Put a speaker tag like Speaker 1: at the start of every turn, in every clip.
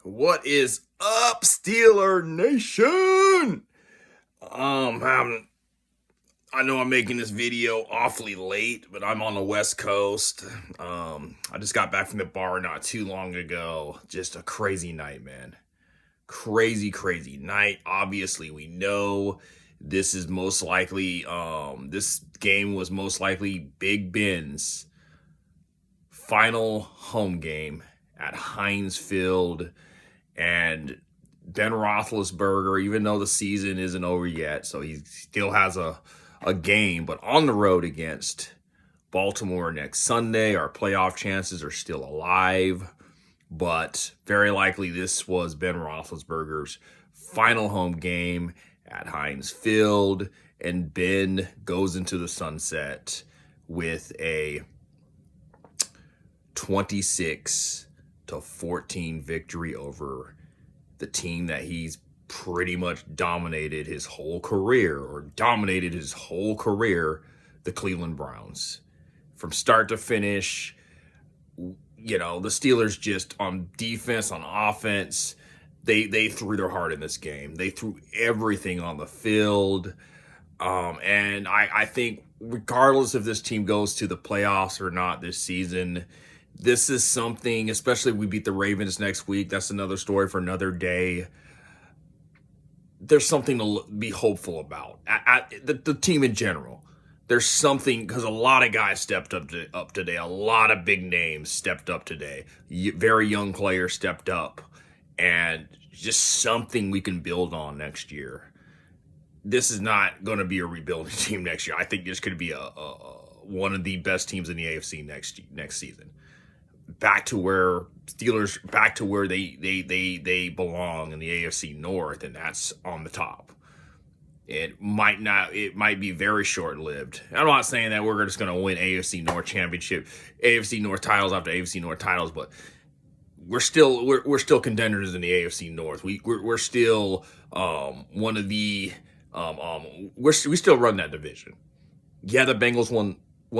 Speaker 1: What is up, Steeler Nation? I know I'm making this video awfully late, but I'm on the West Coast. I just got back from the bar not too long ago. Just a crazy night, man. Crazy night. Obviously, we know this is most likely, this game was most likely Big Ben's final home game at Heinz Field. And Ben Roethlisberger, even though the season isn't over yet, so he still has a game, but on the road against Baltimore next Sunday. Our playoff chances are still alive, but very likely this was Ben Roethlisberger's final home game at Heinz Field, and Ben goes into the sunset with a 26-14 victory over the team that he's pretty much dominated his whole career, the Cleveland Browns. From start to finish, the Steelers just on defense, on offense, they threw their heart in this game. They threw everything on the field. And I think regardless if this team goes to the playoffs or not this season, this is something, especially if we beat the Ravens next week. That's another story for another day. There's something to be hopeful about. The team in general. There's something, because a lot of guys stepped up today. A lot of big names stepped up today. Very young players stepped up. And just something we can build on next year. This is not going to be a rebuilding team next year. I think this could be one of the best teams in the AFC next season. Back to where they belong in the AFC North, and that's on the top. It might be very short-lived. I'm not saying that we're just going to win AFC North championship, AFC North titles after AFC North titles, but we're still contenders in the AFC North. We're still one of the we still run that division. Yeah, the Bengals won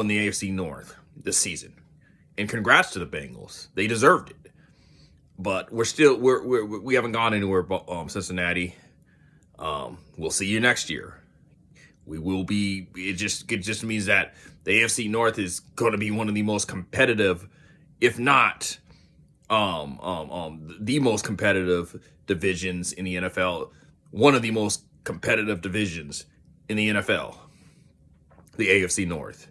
Speaker 1: the AFC North this season. And congrats to the Bengals. They deserved it. But we haven't gone anywhere but Cincinnati. We'll see you next year. We will be. It just means that the AFC North is going to be one of the most competitive, if not the most competitive divisions in the NFL. One of the most competitive divisions in the NFL. The AFC North.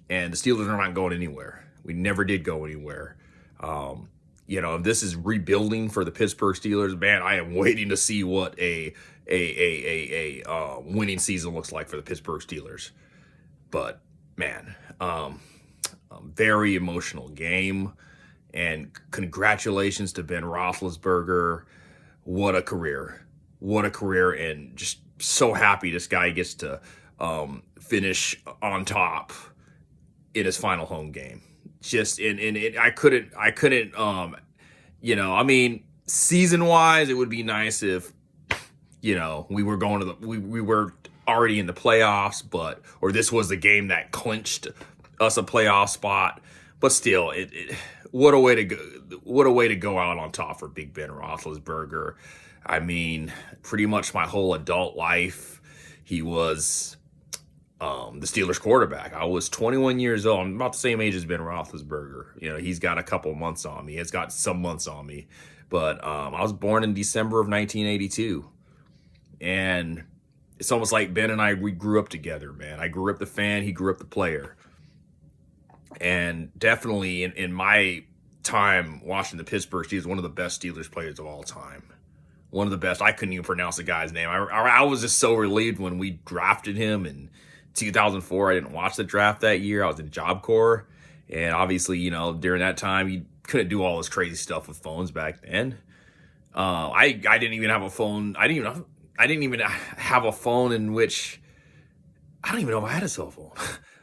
Speaker 1: And the Steelers are not going anywhere. We never did go anywhere. This is rebuilding for the Pittsburgh Steelers. Man, I am waiting to see what a winning season looks like for the Pittsburgh Steelers. But man, very emotional game, and congratulations to Ben Roethlisberger. What a career! And just so happy this guy gets to finish on top in his final home game. I couldn't, season wise, it would be nice if, we were going we were already in the playoffs, or this was the game that clinched us a playoff spot. But still, what a way to go out on top for Big Ben Roethlisberger. I mean, pretty much my whole adult life, he was the Steelers quarterback. I was 21 years old. I'm about the same age as Ben Roethlisberger. He's got a couple months on me. He's got some months on me. But I was born in December of 1982. And it's almost like Ben and we grew up together, man. I grew up the fan. He grew up the player. And definitely in my time watching the Pittsburgh Steelers, one of the best Steelers players of all time. One of the best. I couldn't even pronounce the guy's name. I was just so relieved when we drafted him in 2004. I didn't watch the draft that year. I was in Job Corps. And obviously, during that time, you couldn't do all this crazy stuff with phones back then. I didn't even have a phone. I didn't even have a phone in which I don't even know if I had a cell phone.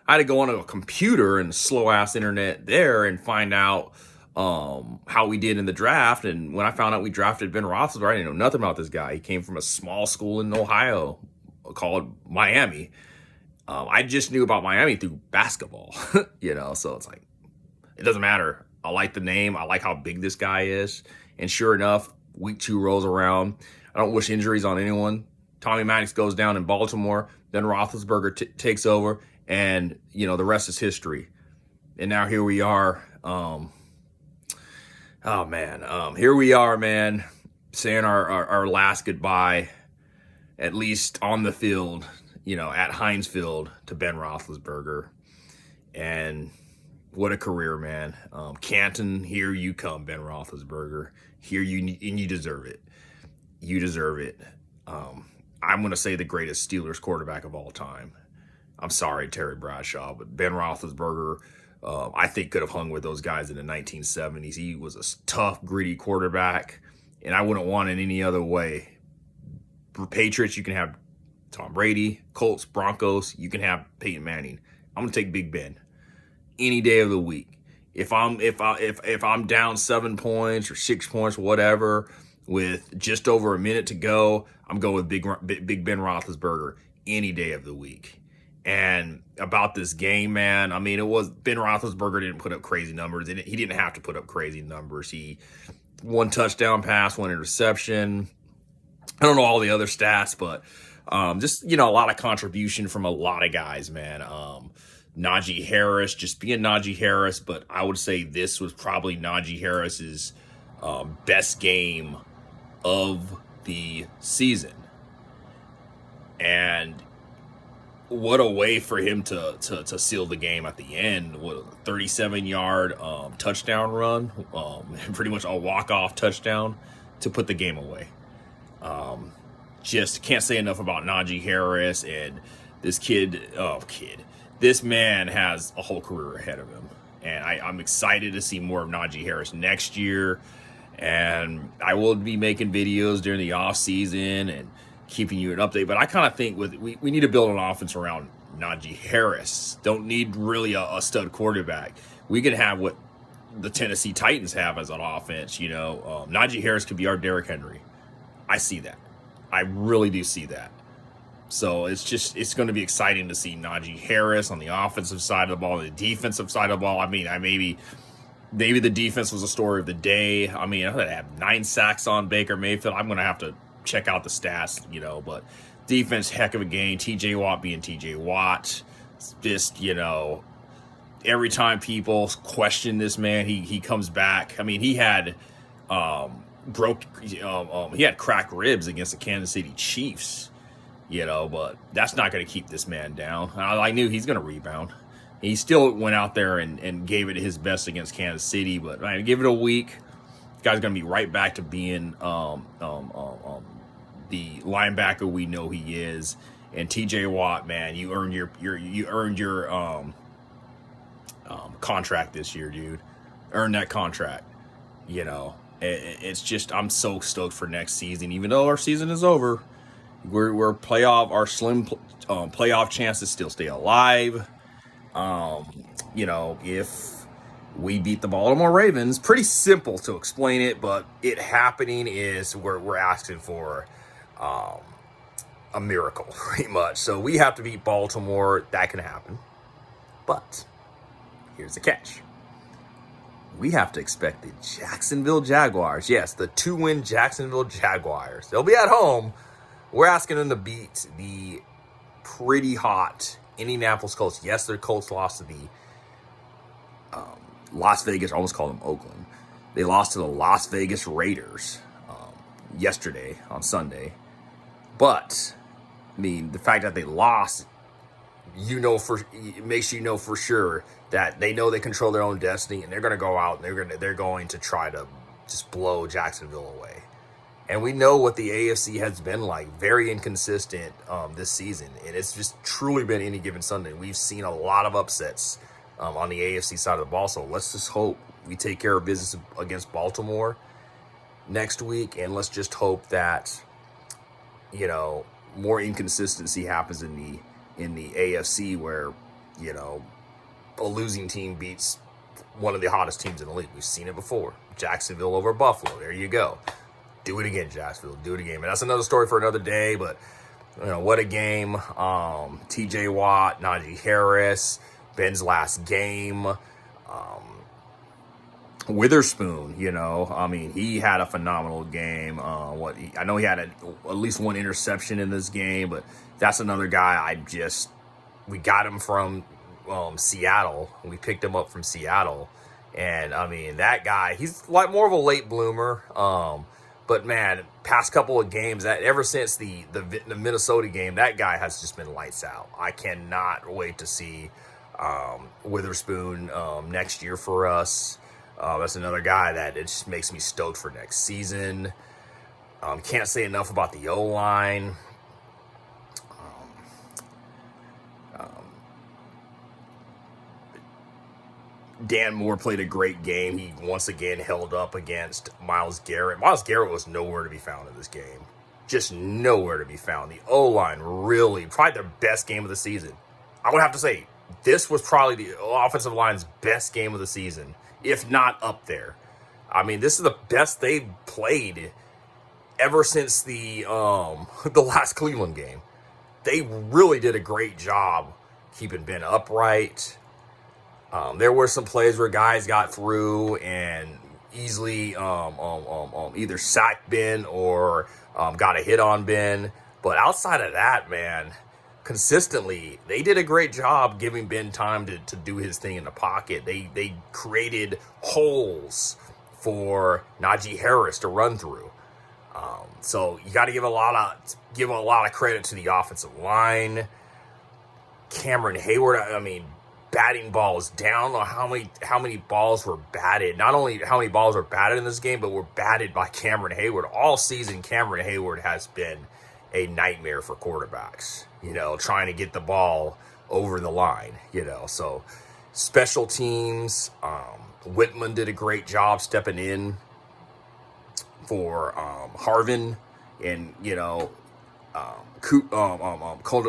Speaker 1: I had to go on a computer and slow ass internet there and find out how we did in the draft. And when I found out we drafted Ben Roethlisberger, I didn't know nothing about this guy. He came from a small school in Ohio called Miami. I just knew about Miami through basketball, so it's like, it doesn't matter. I like the name. I like how big this guy is. And sure enough, week 2 rolls around. I don't wish injuries on anyone. Tommy Maddox goes down in Baltimore. Then Roethlisberger takes over. And, the rest is history. And now here we are. Here we are, man, saying our last goodbye, at least on the field, at Heinz Field, to Ben Roethlisberger. And what a career, man. Canton, here you come, Ben Roethlisberger. And you deserve it. You deserve it. I'm going to say the greatest Steelers quarterback of all time. I'm sorry, Terry Bradshaw, but Ben Roethlisberger, I think, could have hung with those guys in the 1970s. He was a tough, gritty quarterback, and I wouldn't want it any other way. For Patriots, you can have Tom Brady. Colts, Broncos, you can have Peyton Manning. I'm gonna take Big Ben any day of the week. If I'm down 7 points or 6 points, whatever, with just over a minute to go, I'm going with Big Ben Roethlisberger any day of the week. And about this game, man, I mean, it was Ben Roethlisberger didn't put up crazy numbers. He didn't have to put up crazy numbers. He 1 touchdown pass, 1 interception. I don't know all the other stats, but just, a lot of contribution from a lot of guys, man. Najee Harris, just being Najee Harris, but I would say this was probably Najee Harris's best game of the season. And what a way for him to seal the game at the end. What a 37-yard touchdown run, pretty much a walk-off touchdown to put the game away. Just can't say enough about Najee Harris, and this this man has a whole career ahead of him. And I'm excited to see more of Najee Harris next year. And I will be making videos during the off season and keeping you an update. But I kind of think we need to build an offense around Najee Harris. Don't need really a stud quarterback. We can have what the Tennessee Titans have as an offense. Najee Harris could be our Derrick Henry. I see that. I really do see that. So it's going to be exciting to see Najee Harris on the offensive side of the ball, the defensive side of the ball. I mean, maybe the defense was the story of the day. I mean, I have 9 sacks on Baker Mayfield. I'm going to have to check out the stats, but defense, heck of a game. TJ Watt being TJ Watt. Just, every time people question this man, he comes back. I mean, he had he had cracked ribs against the Kansas City Chiefs, but that's not going to keep this man down. I knew he's going to rebound. He still went out there and gave it his best against Kansas City, but man, give it a week. This guy's going to be right back to being the linebacker we know he is. And TJ Watt, man, you earned your contract this year, dude. Earned that contract. It's just, I'm so stoked for next season. Even though our season is over, our slim playoff chances still stay alive. If we beat the Baltimore Ravens, pretty simple to explain it, but it happening is we're asking for a miracle, pretty much. So we have to beat Baltimore. That can happen. But here's the catch. We have to expect the Jacksonville Jaguars. Yes, the 2-win Jacksonville Jaguars. They'll be at home. We're asking them to beat the pretty hot Indianapolis Colts. Yes, their Colts lost to the Las Vegas. I almost called them Oakland. They lost to the Las Vegas Raiders yesterday on Sunday. But, I mean, the fact that they lost, it makes you know for sure that they know they control their own destiny, and they're going to go out and they're going to try to just blow Jacksonville away. And we know what the AFC has been like, very inconsistent this season, and it's just truly been any given Sunday. We've seen a lot of upsets on the AFC side of the ball, so let's just hope we take care of business against Baltimore next week, and let's just hope that more inconsistency happens in the AFC, where a losing team beats one of the hottest teams in the league. We've seen it before. Jacksonville over Buffalo. There you go. Do it again, Jacksonville. Do it again. And that's another story for another day, but what a game. TJ Watt, Najee Harris, Ben's last game. Witherspoon, I mean, he had a phenomenal game. I know he had at least one interception in this game, but that's another guy we got him from Seattle. We picked him up from Seattle. And I mean, that guy, he's like more of a late bloomer. But man, past couple of games, that ever since the Minnesota game, that guy has just been lights out. I cannot wait to see Witherspoon next year for us. That's another guy that it just makes me stoked for next season. Can't say enough about the O-line. Dan Moore played a great game. He once again held up against Myles Garrett. Myles Garrett was nowhere to be found in this game. Just nowhere to be found. The O-line really, probably their best game of the season. I would have to say, this was probably the offensive line's best game of the season, if not up there. I mean, this is the best they've played ever since the last Cleveland game. They really did a great job keeping Ben upright. There were some plays where guys got through and easily either sacked Ben or got a hit on Ben. But outside of that, man, consistently, they did a great job giving Ben time to do his thing in the pocket. They created holes for Najee Harris to run through. So you got to give a lot of credit to the offensive line. Cameron Hayward, I mean, batting balls down. How many balls were batted? Not only how many balls were batted in this game, but were batted by Cameron Hayward. All season, Cameron Hayward has been a nightmare for quarterbacks, trying to get the ball over the line, So special teams, Whitman did a great job stepping in for Harvin, and,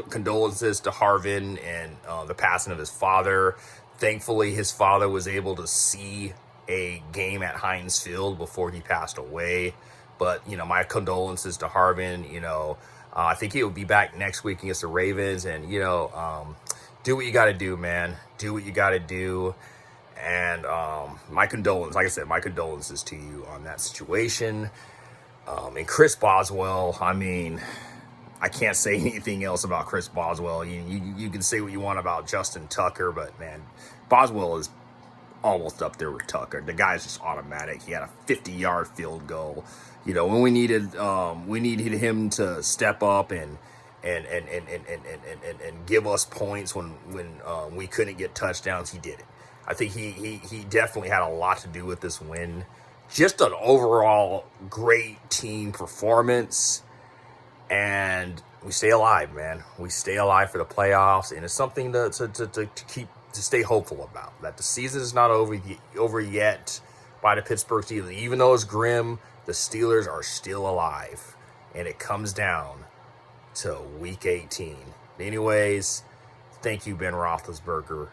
Speaker 1: condolences to Harvin and the passing of his father. Thankfully, his father was able to see a game at Heinz Field before he passed away. But, my condolences to Harvin. I think he will be back next week against the Ravens. And, do what you got to do, man. Do what you got to do. And my condolences to you on that situation. And Chris Boswell, I mean, I can't say anything else about Chris Boswell. You can say what you want about Justin Tucker, but man, Boswell is almost up there with Tucker. The guy's just automatic. He had a 50-yard field goal. When we needed him to step up and give us points when we couldn't get touchdowns, he did it. I think he definitely had a lot to do with this win. Just an overall great team performance. And we stay alive, man. We stay alive for the playoffs, and it's something to stay hopeful about. That the season is not over yet by the Pittsburgh Steelers. Even though it's grim, the Steelers are still alive, and it comes down to Week 18. Anyways, thank you, Ben Roethlisberger.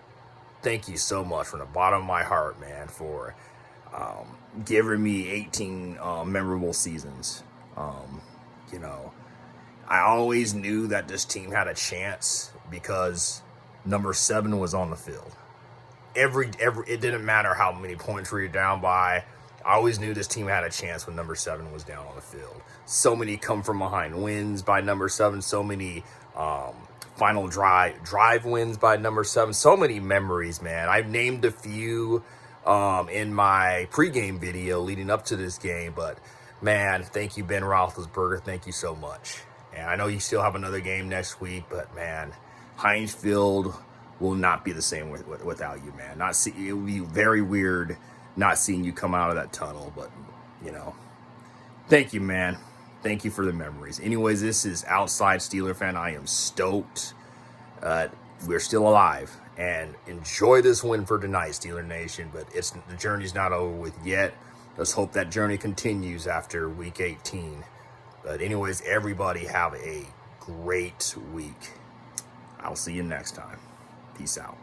Speaker 1: Thank you so much from the bottom of my heart, man, for giving me 18 memorable seasons. I always knew that this team had a chance because number 7 was on the field. It didn't matter how many points we were down by. I always knew this team had a chance when number 7 was down on the field. So many come from behind wins by number 7. So many final drive wins by number 7. So many memories, man. I've named a few in my pregame video leading up to this game, but man, thank you, Ben Roethlisberger. Thank you so much. And I know you still have another game next week, but man, Heinz Field will not be the same without you, man. It will be very weird not seeing you come out of that tunnel, but thank you, man. Thank you for the memories. Anyways, this is Outside Steeler Fan. I am stoked. We're still alive, and enjoy this win for tonight, Steeler Nation. But the journey's not over with yet. Let's hope that journey continues after Week 18. But anyways, everybody have a great week. I'll see you next time. Peace out.